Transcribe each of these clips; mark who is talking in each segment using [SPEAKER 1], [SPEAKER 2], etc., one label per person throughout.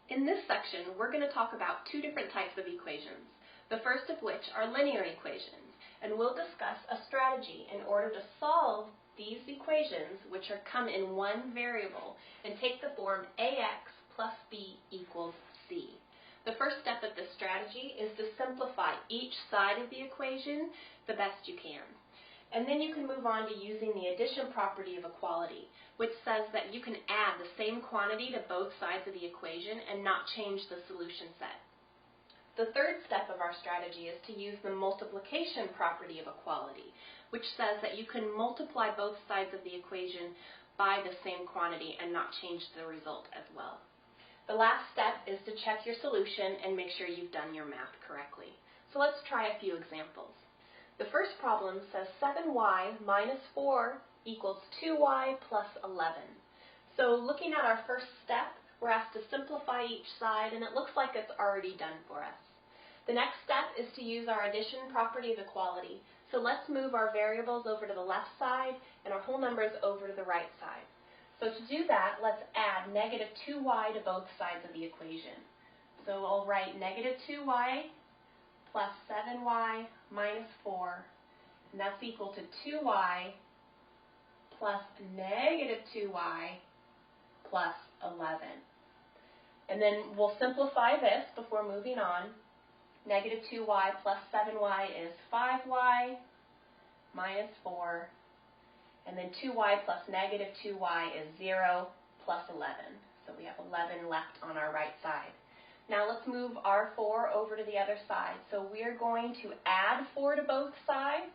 [SPEAKER 1] In this section, we're going to talk about two different types of equations, the first of which are linear equations, and we'll discuss a strategy in order to solve these equations, which come in one variable, and take the form ax plus b equals c. The first step of this strategy is to simplify each side of the equation the best you can. And then you can move on to using the addition property of equality, which says that you can add the same quantity to both sides of the equation and not change the solution set. The third step of our strategy is to use the multiplication property of equality, which says that you can multiply both sides of the equation by the same quantity and not change the result as well. The last step is to check your solution and make sure you've done your math correctly. So let's try a few examples. The first problem says 7y minus 4 equals 2y plus 11. So looking at our first step, we're asked to simplify each side, and it looks like it's already done for us. The next step is to use our addition property of equality. So let's move our variables over to the left side and our whole numbers over to the right side. So to do that, let's add negative 2y to both sides of the equation. So I'll write negative 2y plus 7y minus 4, and that's equal to 2y plus negative 2y plus 11. And then we'll simplify this before moving on. Negative 2y plus 7y is 5y minus 4, and then 2y plus negative 2y is 0 plus 11. So we have 11 left on our right side. Now let's move our 4 over to the other side. So we're going to add 4 to both sides.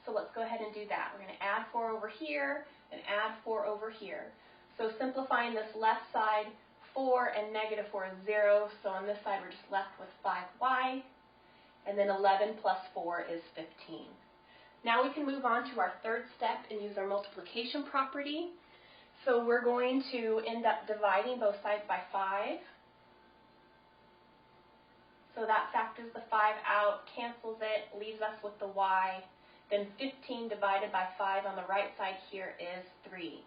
[SPEAKER 1] So let's go ahead and do that. We're going to add 4 over here and add 4 over here. So simplifying this left side, 4 and negative 4 is 0. So on this side we're just left with 5y. And then 11 plus 4 is 15. Now we can move on to our third step and use our multiplication property. So we're going to end up dividing both sides by 5. So that factors the 5 out, cancels it, leaves us with the y. Then 15 divided by 5 on the right side here is 3.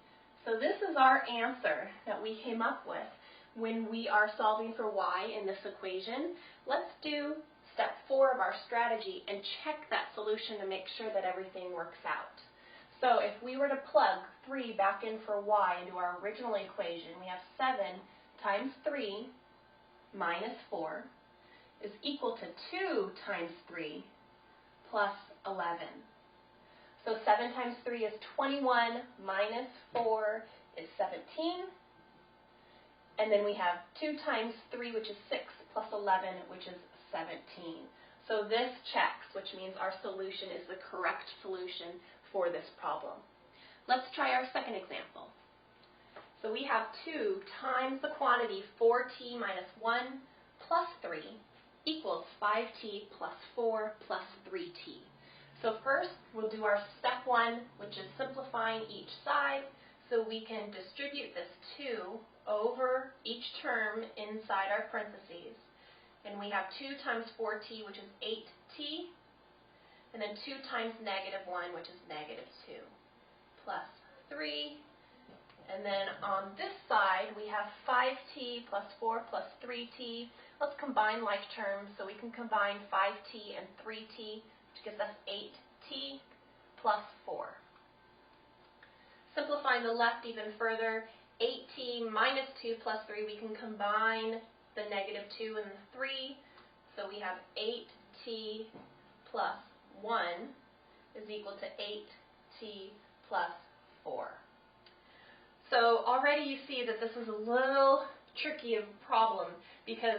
[SPEAKER 1] So this is our answer that we came up with when we are solving for y in this equation. Let's do step 4 of our strategy and check that solution to make sure that everything works out. So if we were to plug 3 back in for y into our original equation, we have 7 times 3 minus 4 is equal to 2 times 3 plus 11. So 7 times 3 is 21 minus 4 is 17. And then we have 2 times 3, which is 6, plus 11, which is 17. So this checks, which means our solution is the correct solution for this problem. Let's try our second example. So we have 2 times the quantity 4t minus 1 plus 3 equals 5t plus 4 plus 3t. So first we'll do our step 1, which is simplifying each side. So we can distribute this 2 over each term inside our parentheses. And we have 2 times 4t, which is 8t, and then 2 times negative 1, which is negative 2, plus 3. And then on this side, we have 5t plus 4 plus 3t. Let's combine like terms, so we can combine 5t and 3t, which gives us 8t plus 4. Simplifying the left even further, 8t minus 2 plus 3, we can combine the negative 2 and the 3. So we have 8t plus 1 is equal to 8t plus 4. So already you see that this is a little tricky of a problem because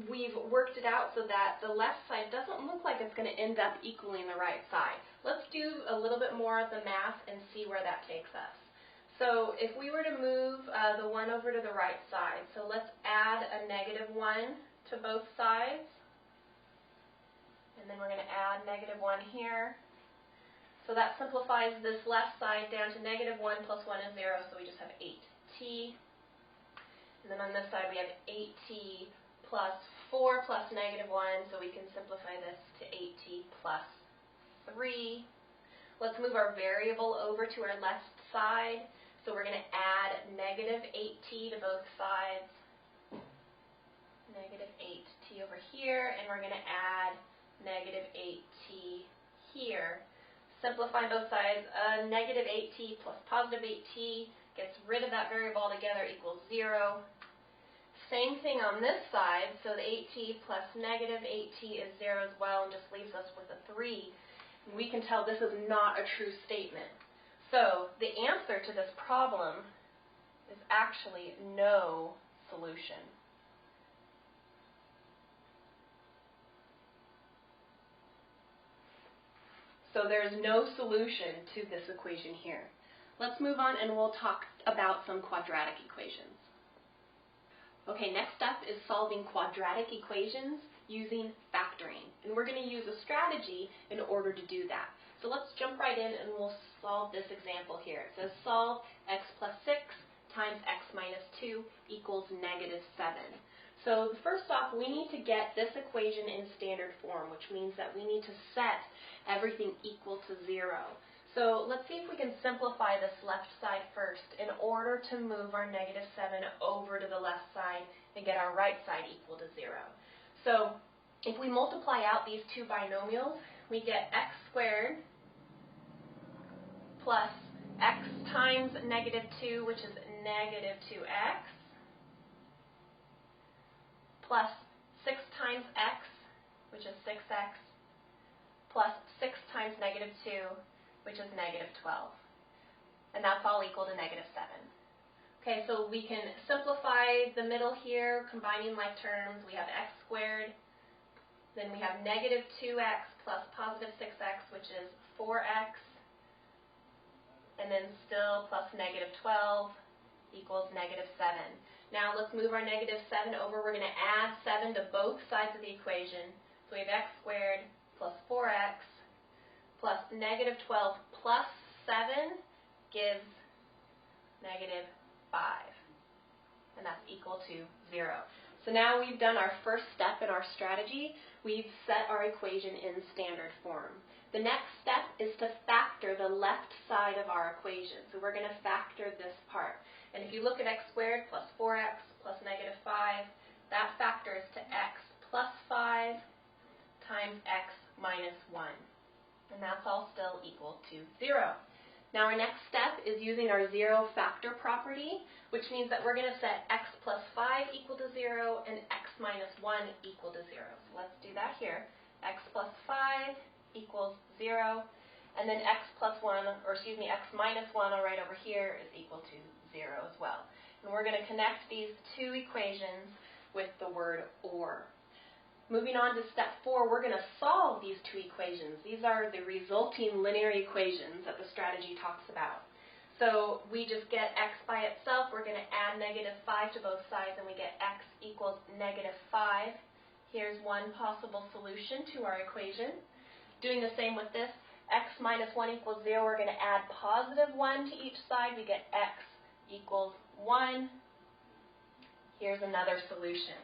[SPEAKER 1] we've worked it out so that the left side doesn't look like it's going to end up equaling the right side. Let's do a little bit more of the math and see where that takes us. So if we were to move the 1 over to the right side, so let's add a negative 1 to both sides. And then we're going to add negative 1 here. So that simplifies this left side down to negative 1 plus 1 is 0, so we just have 8t. And then on this side we have 8t plus 4 plus negative 1, so we can simplify this to 8t plus 3. Let's move our variable over to our left side. So we're going to add negative 8t to both sides. here, and we're going to add negative 8t here. Simplify both sides. Negative 8t plus positive 8t gets rid of that variable altogether, equals 0. Same thing on this side, so the 8t plus negative 8t is 0 as well, and just leaves us with a 3. And we can tell this is not a true statement. So the answer to this problem is actually no solution. So there's no solution to this equation here. Let's move on and we'll talk about some quadratic equations. Okay, next up is solving quadratic equations using factoring. And we're going to use a strategy in order to do that. So let's jump right in and we'll solve this example here. It says solve x plus 6 times x minus 2 equals negative 7. So first off, we need to get this equation in standard form, which means that we need to set everything equal to 0. So let's see if we can simplify this left side first in order to move our negative 7 over to the left side and get our right side equal to 0. So if we multiply out these two binomials, we get x squared plus x times negative 2, which is negative 2x, plus 6 times x, which is 6x, plus 6 times negative 2, which is negative 12. And that's all equal to negative 7. Okay, so we can simplify the middle here, combining like terms. We have x squared, then we have negative 2x plus positive 6x, which is 4x, and then still plus negative 12 equals negative 7. Now let's move our negative 7 over. We're going to add 7 to both sides of the equation. So we have x squared plus 4x plus negative 12 plus 7 gives negative 5. And that's equal to 0. So now we've done our first step in our strategy. We've set our equation in standard form. The next step is to factor the left side of our equation. So we're going to factor this part. And if you look at x squared plus 4x plus negative 5, that factors to x plus 5 times x minus 1. And that's all still equal to 0. Now our next step is using our zero factor property, which means that we're going to set x plus 5 equal to 0 and x minus 1 equal to 0. So let's do that here. X plus 5 equals 0, and then x minus 1 right over here is equal to 0 as well. And we're going to connect these two equations with the word or. Moving on to step 4, we're going to solve these two equations. These are the resulting linear equations that the strategy talks about. So we just get x by itself. We're going to add negative 5 to both sides, and we get x equals negative 5. Here's one possible solution to our equation. Doing the same with this, x minus 1 equals 0. We're going to add positive 1 to each side. We get x equals 1. Here's another solution.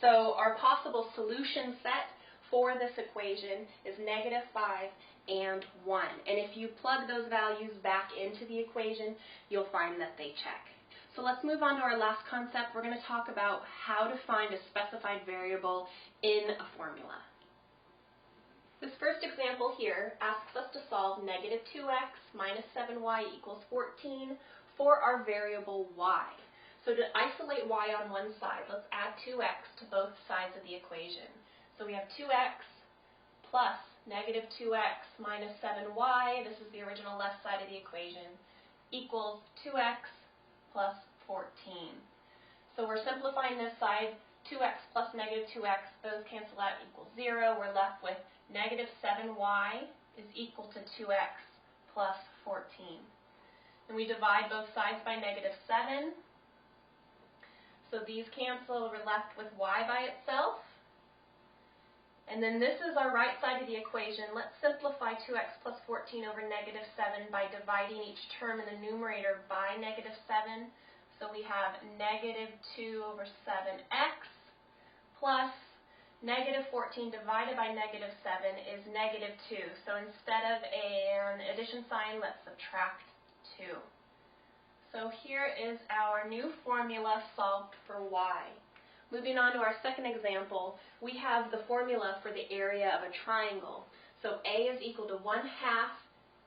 [SPEAKER 1] So our possible solution set for this equation is negative 5 and 1. And if you plug those values back into the equation, you'll find that they check. So let's move on to our last concept. We're going to talk about how to find a specified variable in a formula. This first example here asks us to solve negative 2x minus 7y equals 14 for our variable y. So to isolate y on one side, let's add 2x to both sides of the equation. So we have 2x plus negative 2x minus 7y, this is the original left side of the equation, equals 2x plus 14. So we're simplifying this side, 2x plus negative 2x, those cancel out, equals 0. We're left with negative 7y is equal to 2x plus 14. And we divide both sides by negative 7. So these cancel, we're left with y by itself. And then this is our right side of the equation. Let's simplify 2x plus 14 over negative 7 by dividing each term in the numerator by negative 7. So we have negative 2 over 7x plus negative 14 divided by negative 7 is negative 2. So instead of an addition sign, let's subtract 2. So here is our new formula solved for y. Moving on to our second example, we have the formula for the area of a triangle. So A is equal to 1/2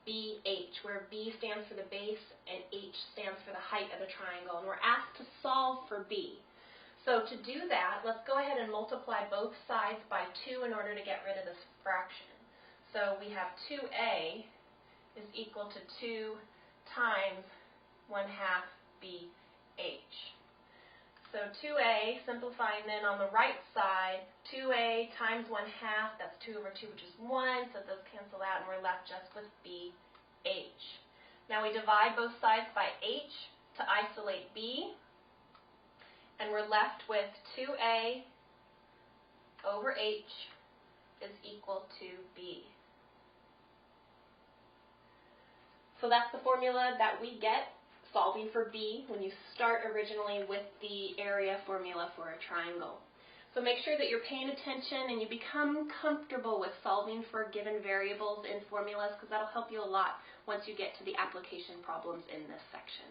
[SPEAKER 1] BH, where B stands for the base and H stands for the height of the triangle. And we're asked to solve for B. So to do that, let's go ahead and multiply both sides by 2 in order to get rid of this fraction. So we have 2A is equal to 2 times 1/2 BH. So 2A, simplifying then on the right side, 2A times 1/2, that's 2/2, which is 1, so those cancel out, and we're left just with BH. Now we divide both sides by H to isolate B, and we're left with 2A over H is equal to B. So that's the formula that we get solving for B when you start originally with the area formula for a triangle. So make sure that you're paying attention and you become comfortable with solving for given variables in formulas, because that'll help you a lot once you get to the application problems in this section.